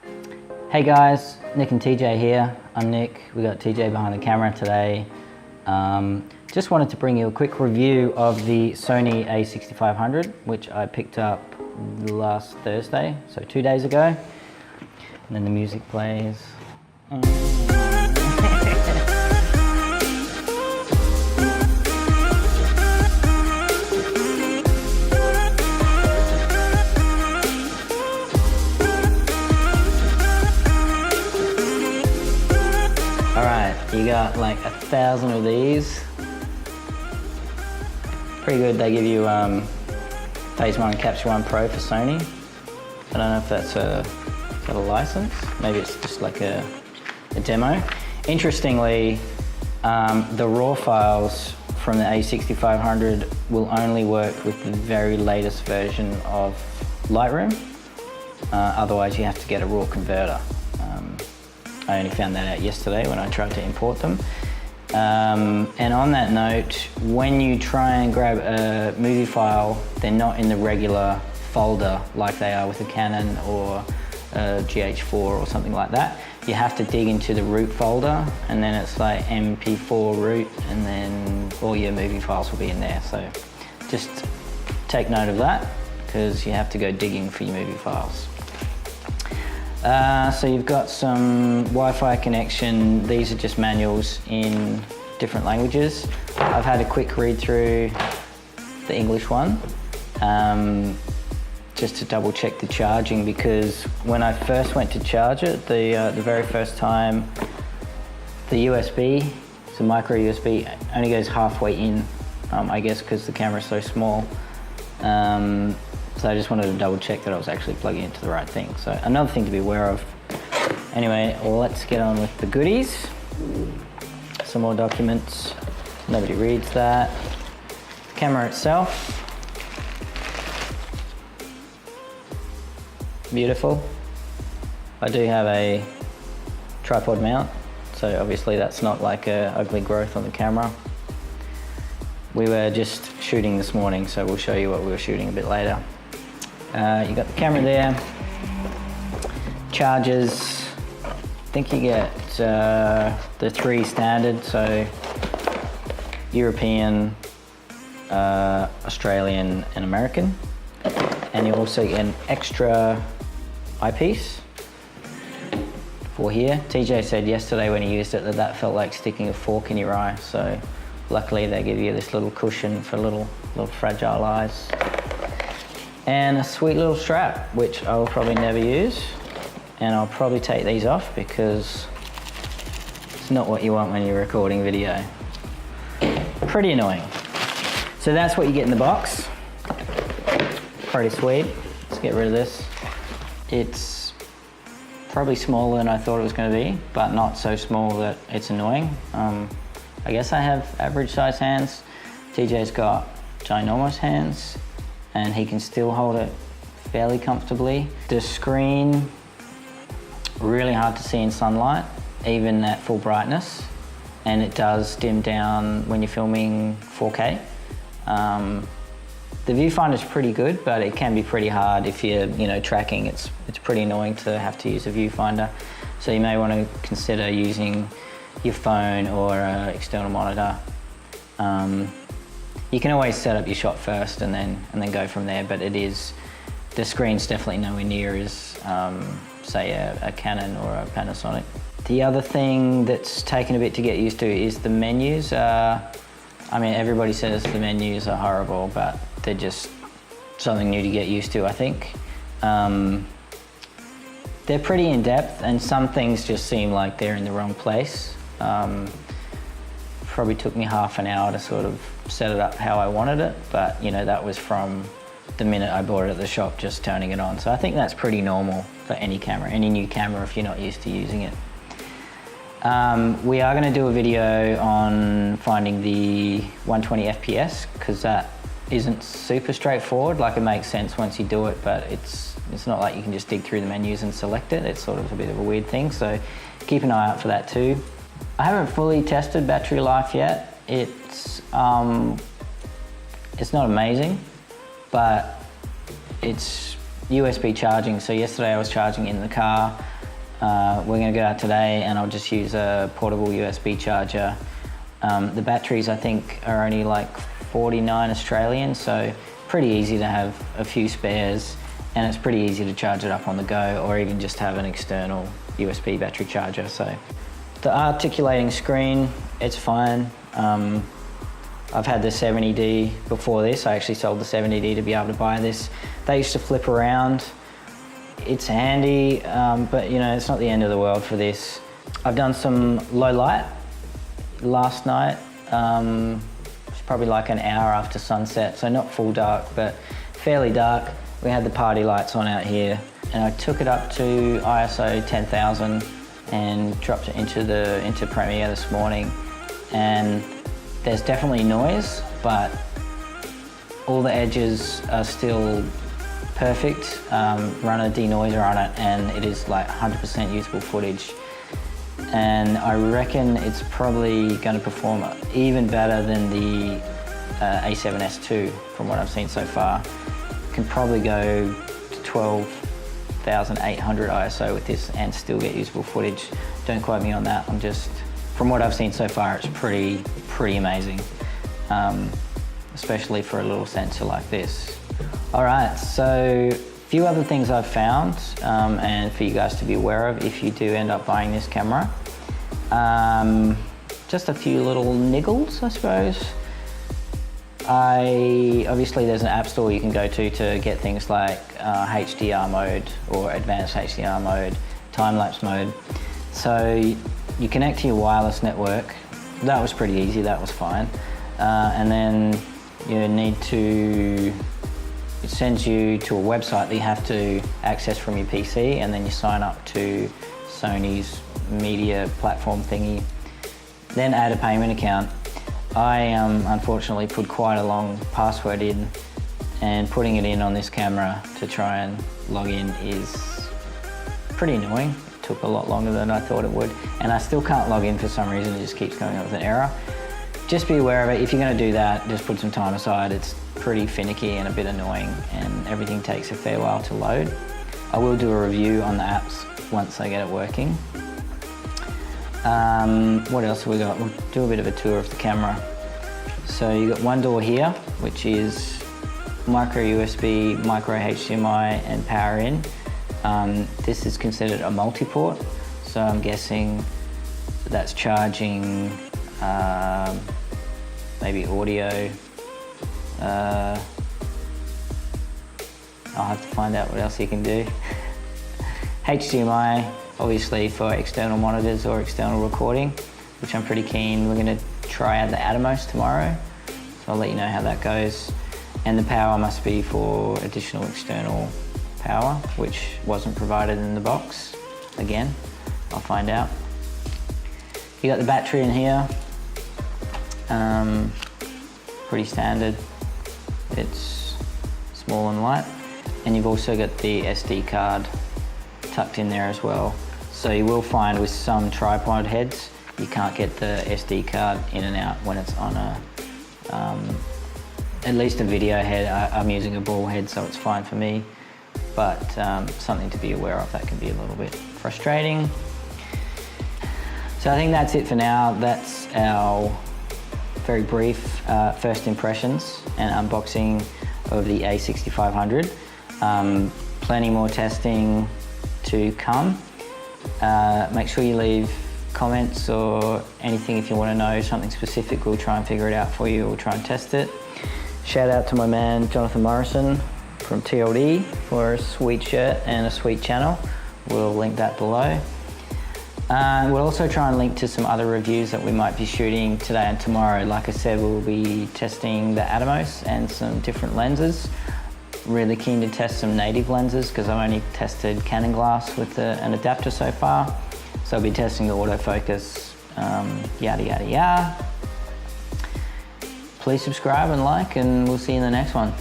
Hey guys, Nick and TJ here. I'm Nick, we got TJ behind the camera today. Just wanted to bring you a quick review of the Sony A6500, which I picked up last Thursday, so 2 days ago. And then the music plays. Alright, you got like 1,000 of these. Pretty good. They give you Phase 1 Capture One Pro for Sony. I don't know if that's got a license. Maybe it's just like a demo. Interestingly, the RAW files from the A6500 will only work with the very latest version of Lightroom. Otherwise, you have to get a RAW converter. I only found that out yesterday when I tried to import them. And on that note, when you try and grab a movie file, they're not in the regular folder like they are with a Canon or a GH4 or something like that. You have to dig into the root folder, and then it's like MP4 root, and then all your movie files will be in there. So just take note of that, because you have to go digging for your movie files. So you've got some Wi-Fi connection. These are just manuals in different languages. I've had a quick read through the English one, just to double check the charging, because when I first went to charge it, the very first time, the USB, so micro USB, only goes halfway in, I guess because the camera's so small. So I just wanted to double check that I was actually plugging into the right thing. So another thing to be aware of. Anyway, let's get on with the goodies. Some more documents. Nobody reads that. The camera itself. Beautiful. I do have a tripod mount, so obviously that's not like a ugly growth on the camera. We were just shooting this morning, so we'll show you what we were shooting a bit later. You got the camera there, chargers. I think you get the 3 standard, so European, Australian and American. And you also get an extra eyepiece for here. TJ said yesterday when he used it that felt like sticking a fork in your eye, so luckily they give you this little cushion for little fragile eyes. And a sweet little strap, which I will probably never use. And I'll probably take these off because it's not what you want when you're recording video. Pretty annoying. So that's what you get in the box. Pretty sweet. Let's get rid of this. It's probably smaller than I thought it was going to be, but not so small that it's annoying. I guess I have average size hands. TJ's got ginormous hands, and he can still hold it fairly comfortably. The screen, really hard to see in sunlight, even at full brightness, and it does dim down when you're filming 4K. The viewfinder's pretty good, but it can be pretty hard if you're tracking. It's pretty annoying to have to use a viewfinder, so you may want to consider using your phone or an external monitor. You can always set up your shot first and then go from there, but the screen's definitely nowhere near as, say, a Canon or a Panasonic. The other thing that's taken a bit to get used to is the menus. I mean, everybody says the menus are horrible, but they're just something new to get used to, I think. They're pretty in-depth, and some things just seem like they're in the wrong place. Probably took me half an hour to sort of set it up how I wanted it, but that was from the minute I bought it at the shop, just turning it on. So I think that's pretty normal for any camera, any new camera, if you're not used to using it. We are going to do a video on finding the 120 FPS, because that isn't super straightforward. Like, it makes sense once you do it, but it's not like you can just dig through the menus and select it. It's sort of a bit of a weird thing, so keep an eye out for that too. I haven't fully tested battery life yet. It's not amazing, but it's USB charging. So yesterday I was charging in the car. We're gonna go out today and I'll just use a portable USB charger. The batteries I think are only like 49 Australian, so pretty easy to have a few spares, and it's pretty easy to charge it up on the go or even just have an external USB battery charger. So the articulating screen, it's fine. I've had the 70D before this. I actually sold the 70D to be able to buy this. They used to flip around. It's handy, but you know, it's not the end of the world for this. I've done some low light last night. It's probably like an hour after sunset, so not full dark, but fairly dark. We had the party lights on out here, and I took it up to ISO 10,000 and dropped it into Premiere this morning. And there's definitely noise, but all the edges are still perfect. Run a denoiser on it and it is like 100% usable footage. And I reckon it's probably going to perform even better than the A7S2 from what I've seen so far. Can probably go to 12,800 ISO with this and still get usable footage. Don't quote me on that. I'm just, from what I've seen so far, it's pretty amazing, especially for a little sensor like this. All right, so a few other things I've found and for you guys to be aware of if you do end up buying this camera. Just a few little niggles, I suppose. Obviously there's an app store you can go to get things like HDR mode or advanced HDR mode, time-lapse mode. So you connect to your wireless network. That was pretty easy, that was fine. And then you need to, it sends you to a website that you have to access from your PC, and then you sign up to Sony's media platform thingy. Then add a payment account. I unfortunately put quite a long password in, and putting it in on this camera to try and log in is pretty annoying. It took a lot longer than I thought it would, and I still can't log in for some reason. It just keeps coming up with an error. Just be aware of it. If you're going to do that, just put some time aside. It's pretty finicky and a bit annoying, and everything takes a fair while to load. I will do a review on the apps once I get it working. What else have we got? We'll do a bit of a tour of the camera. So you got one door here, which is micro USB, micro HDMI, and power in. This is considered a multi-port, so I'm guessing that's charging maybe audio. I'll have to find out what else you can do. HDMI, obviously for external monitors or external recording, which I'm pretty keen. We're going to try out the Atomos tomorrow, so I'll let you know how that goes. And the power must be for additional external power, which wasn't provided in the box. Again, I'll find out. You got the battery in here. Pretty standard. It's small and light. And you've also got the SD card tucked in there as well. So you will find with some tripod heads, you can't get the SD card in and out when it's on a, at least a video head. I'm using a ball head, so it's fine for me. But something to be aware of, that can be a little bit frustrating. So I think that's it for now. That's our very brief first impressions and unboxing of the A6500. Plenty more testing to come. Make sure you leave comments or anything if you want to know something specific. We'll try and figure it out for you. We'll try and test it. Shout out to my man Jonathan Morrison from TLD for a sweet shirt and a sweet channel. We'll link that below. We'll also try and link to some other reviews that we might be shooting today and tomorrow. Like I said, we'll be testing the Atomos and some different lenses. Really keen to test some native lenses because I've only tested Canon glass with an adapter so far. So I'll be testing the autofocus, yada yada yada. Please subscribe and like, and we'll see you in the next one.